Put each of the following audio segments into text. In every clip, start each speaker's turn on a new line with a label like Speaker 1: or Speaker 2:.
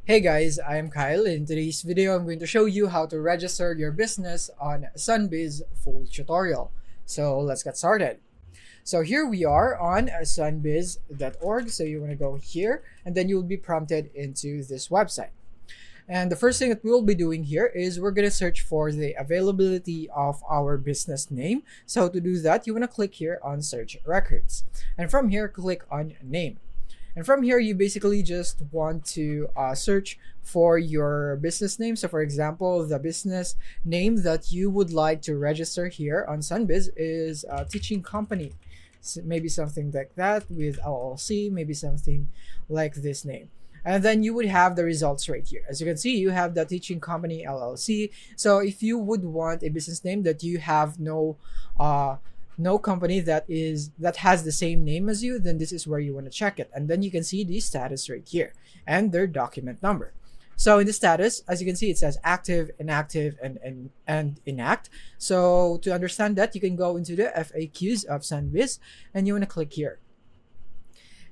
Speaker 1: Hey guys, I am Kyle. In today's video, I'm going to show you how to register your business on Sunbiz full tutorial. So let's get started. So here we are on sunbiz.org. So you want to go here and then you'll be prompted into this website. And the first thing that we'll be doing here is we're going to search for the availability of our business name. So to do that, you want to click here on search records. And from here, click on name. And from here, you basically just want to search for your business name. So for example, the business name that you would like to register here on Sunbiz is Teaching Company. So maybe something like that with LLC, maybe something like this name. And then you would have the results right here. As you can see, you have the Teaching Company LLC. So if you would want a business name that you have no company that has the same name as you, then this is where you want to check it. And then you can see the status right here and their document number. So in the status, as you can see, it says active, inactive, and inact. So to understand that, you can go into the FAQs of Sunbiz and you want to click here.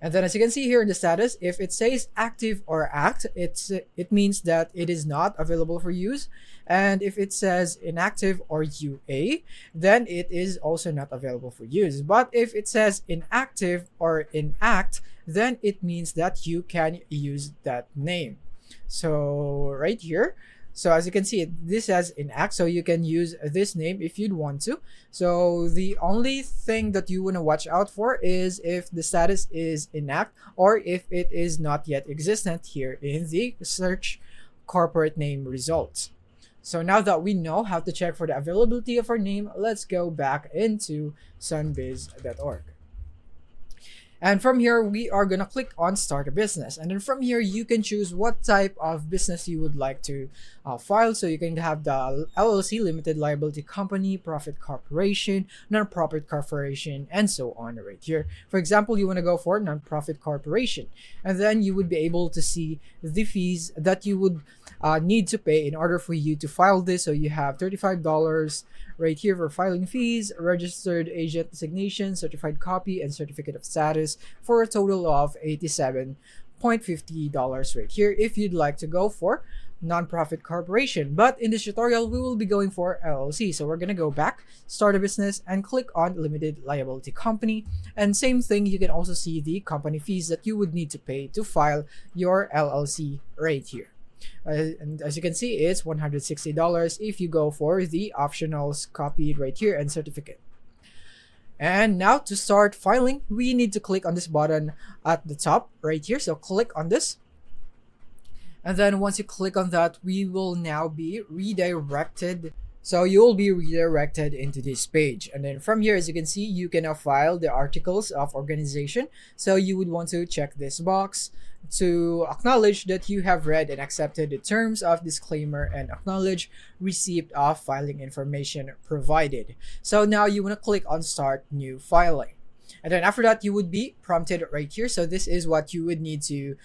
Speaker 1: And then as you can see here in the status, if it says active or act, it means that it is not available for use. And if it says inactive or UA, then it is also not available for use. But if it says inactive or inact, then it means that you can use that name. So right here, so as you can see, this says inact, so you can use this name if you'd want to. So the only thing that you want to watch out for is if the status is inact or if it is not yet existent here in the search corporate name results. So now that we know how to check for the availability of our name, let's go back into sunbiz.org. And from here, we are going to click on start a business. And then from here, you can choose what type of business you would like to file. So you can have the LLC, limited liability company, profit corporation, non-profit corporation, and so on right here. For example, you want to go for non-profit corporation. And then you would be able to see the fees that you would need to pay in order for you to file this. So you have $35 right here for filing fees, registered agent designation, certified copy, and certificate of status for a total of $87.50 right here if you'd like to go for nonprofit corporation. But in this tutorial, we will be going for LLC. So we're going to go back, start a business, and click on limited liability company. And same thing, you can also see the company fees that you would need to pay to file your LLC right here. And as you can see, it's $160 if you go for the optionals copied right here and certificate. And now to start filing, we need to click on this button at the top right here. So click on this. And then once you click on that, we will now be redirected. So you will be redirected into this page. And then from here, as you can see, you can now file the articles of organization. So you would want to check this box to acknowledge that you have read and accepted the terms of disclaimer and acknowledge receipt of filing information provided. So now you want to click on start new filing. And then after that, you would be prompted right here. So this is what you would need to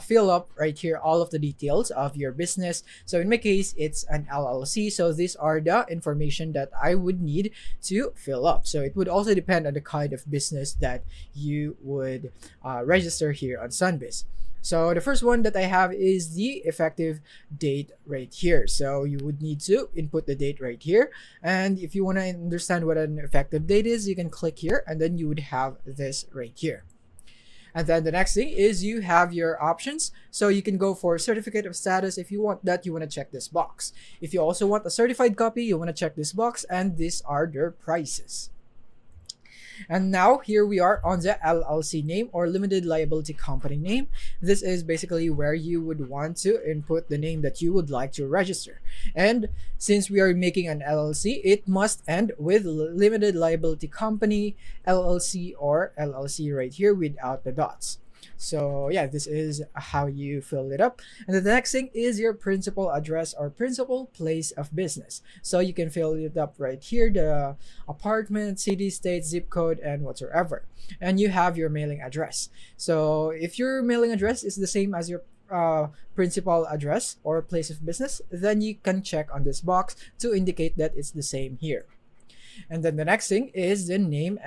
Speaker 1: fill up right here, all of the details of your business. So in my case, it's an LLC. So these are the information that I would need to fill up. So it would also depend on the kind of business that you would register here on Sunbiz. So the first one that I have is the effective date right here. So you would need to input the date right here. And if you want to understand what an effective date is, you can click here and then you would have this right here. And then the next thing is you have your options. So you can go for certificate of status. If you want that, you want to check this box. If you also want a certified copy, you want to check this box, and these are their prices. And now here we are on the LLC name or limited liability company name. This is basically where you would want to input the name that you would like to register. And since we are making an LLC, it must end with limited liability company, LLC, or LLC right here without the dots. So yeah, this is how you fill it up. And then the next thing is your principal address or principal place of business. So you can fill it up right here, the apartment, city, state, zip code, and whatsoever. And you have your mailing address. So if your mailing address is the same as your principal address or place of business, then you can check on this box to indicate that it's the same here. And then the next thing is the name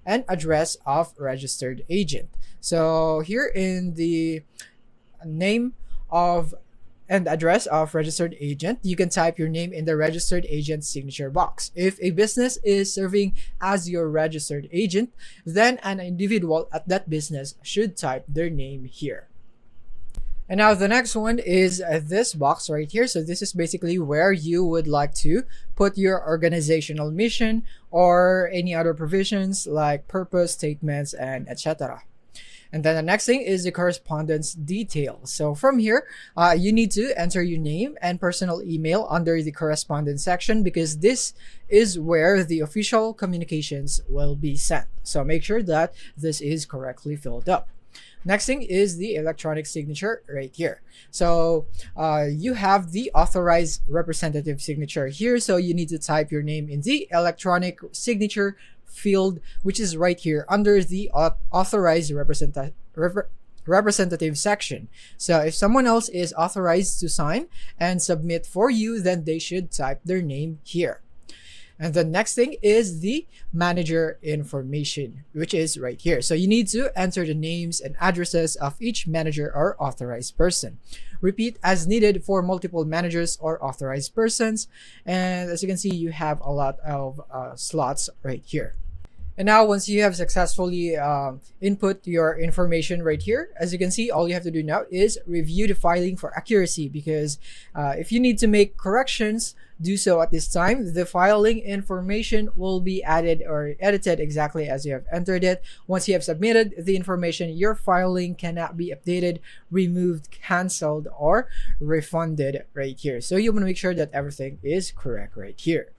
Speaker 1: and address of registered agent. So here in the name of and address of registered agent, you can type your name in the registered agent signature box. If a business is serving as your registered agent, then an individual at that business should type their name here. And now the next one is this box right here. So this is basically where you would like to put your organizational mission or any other provisions like purpose statements and etc. And then the next thing is the correspondence details. So from here, you need to enter your name and personal email under the correspondence section, because this is where the official communications will be sent. So make sure that this is correctly filled up. Next thing is the electronic signature right here. So you have the authorized representative signature here. So you need to type your name in the electronic signature field, which is right here under the authorized representative section. So if someone else is authorized to sign and submit for you, then they should type their name here. And the next thing is the manager information, which is right here. So you need to enter the names and addresses of each manager or authorized person. Repeat as needed for multiple managers or authorized persons. And as you can see, you have a lot of slots right here. And now once you have successfully input your information right here, as you can see, all you have to do now is review the filing for accuracy, because if you need to make corrections, do so at this time. The filing information will be added or edited exactly as you have entered it. Once you have submitted the information, your filing cannot be updated, removed, canceled, or refunded right here. So you want to make sure that everything is correct right here.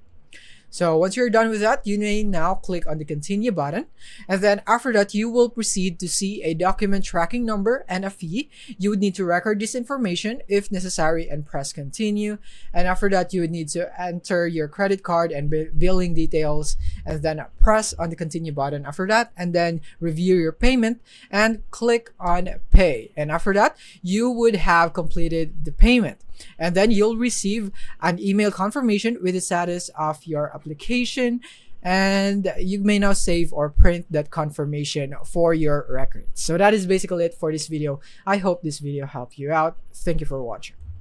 Speaker 1: So once you're done with that, you may now click on the continue button. And then after that, you will proceed to see a document tracking number and a fee. You would need to record this information if necessary and press continue. And after that, you would need to enter your credit card and billing details, and then press on the continue button after that, and then review your payment and click on pay. And after that, you would have completed the payment. And then you'll receive an email confirmation with the status of your application, and you may now save or print that confirmation for your records. So that is basically it for this video. I hope this video helped you out. Thank you for watching.